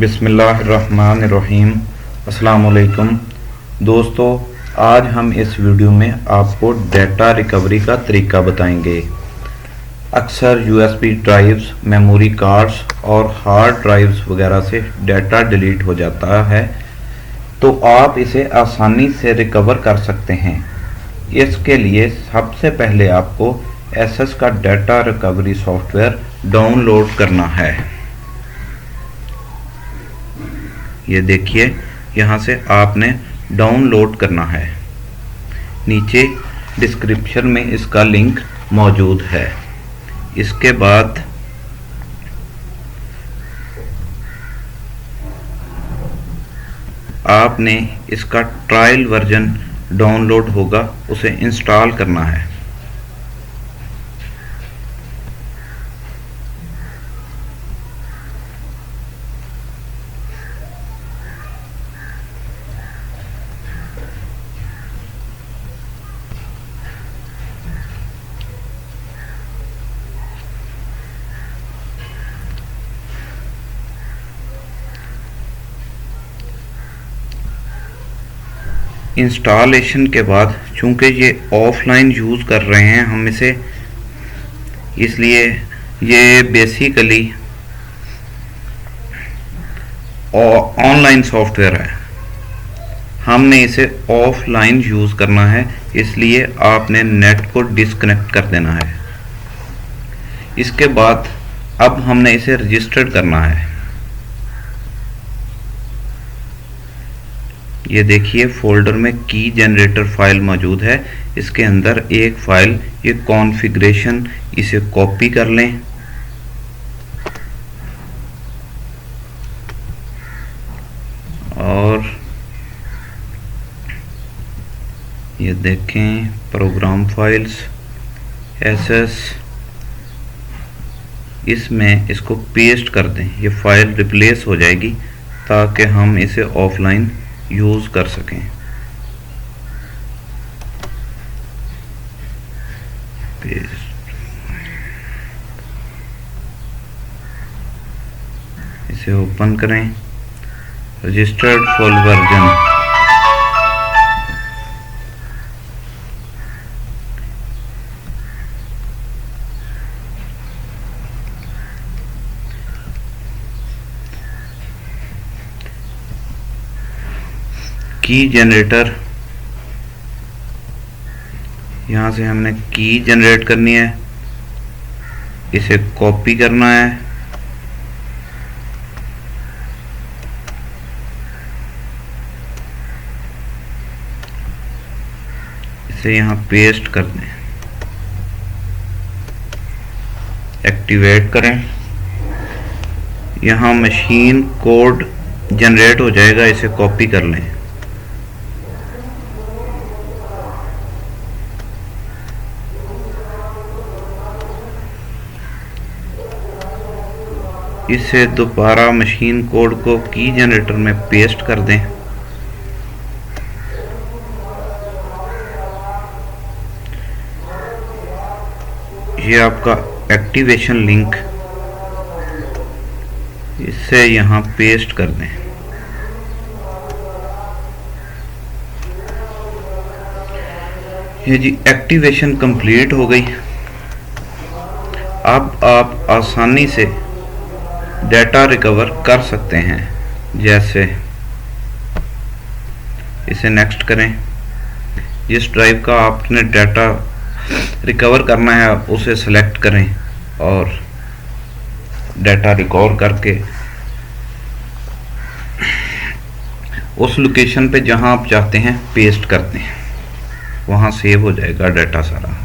बिस्मिल्लाहिर्रहमानिर्रहीम। अस्सलाम वालेकुम दोस्तों, आज हम इस वीडियो में आपको डेटा रिकवरी का तरीका बताएंगे। अक्सर यूएसबी ड्राइव्स, मेमोरी कार्ड्स और हार्ड ड्राइव्स वगैरह से डेटा डिलीट हो जाता है, तो आप इसे आसानी से रिकवर कर सकते हैं। इसके लिए सबसे पहले आपको एसएस का डेटा रिकवरी सॉफ्टवेयर डाउनलोड करना है। ये देखिए, यहाँ से आपने डाउनलोड करना है। नीचे डिस्क्रिप्शन में इसका लिंक मौजूद है। इसके बाद आपने इसका ट्रायल वर्जन डाउनलोड होगा, उसे इंस्टॉल करना है। इंस्टॉलेशन के बाद, चूंकि ये ऑफलाइन यूज़ कर रहे हैं हम इसे, इसलिए ये बेसिकली ऑनलाइन सॉफ्टवेयर है। हमने इसे ऑफलाइन यूज़ करना है, इसलिए आपने नेट को डिस्कनेक्ट कर देना है। इसके बाद अब हमने इसे रजिस्टर्ड करना है। ये देखिए, फोल्डर में की जनरेटर फाइल मौजूद है। इसके अंदर एक फाइल, ये कॉन्फ़िगरेशन, इसे कॉपी कर लें और ये देखें, प्रोग्राम फाइल्स एसएस, इसमें इसको पेस्ट कर दें। ये फाइल रिप्लेस हो जाएगी ताकि हम इसे ऑफलाइन यूज़ कर सकें। इसे ओपन करें। रजिस्टर्ड फुल वर्जन, की जनरेटर, यहाँ से हमने की जनरेट करनी है, इसे कॉपी करना है, इसे यहाँ पेस्ट कर दें, एक्टिवेट करें। यहाँ मशीन कोड जनरेट हो जाएगा, इसे कॉपी कर लें। इसे दोबारा मशीन कोड को की जनरेटर में पेस्ट कर दें। ये आपका एक्टिवेशन लिंक, इसे यहाँ पेस्ट कर दें। ये जी एक्टिवेशन कंप्लीट हो गई। अब आप आसानी से डेटा रिकवर कर सकते हैं। जैसे इसे नेक्स्ट करें। जिस ड्राइव का आपने डेटा रिकवर करना है उसे सेलेक्ट करें और डेटा रिकवर करके उस लोकेशन पे जहां आप चाहते हैं पेस्ट कर दें। वहां सेव हो जाएगा डेटा सारा।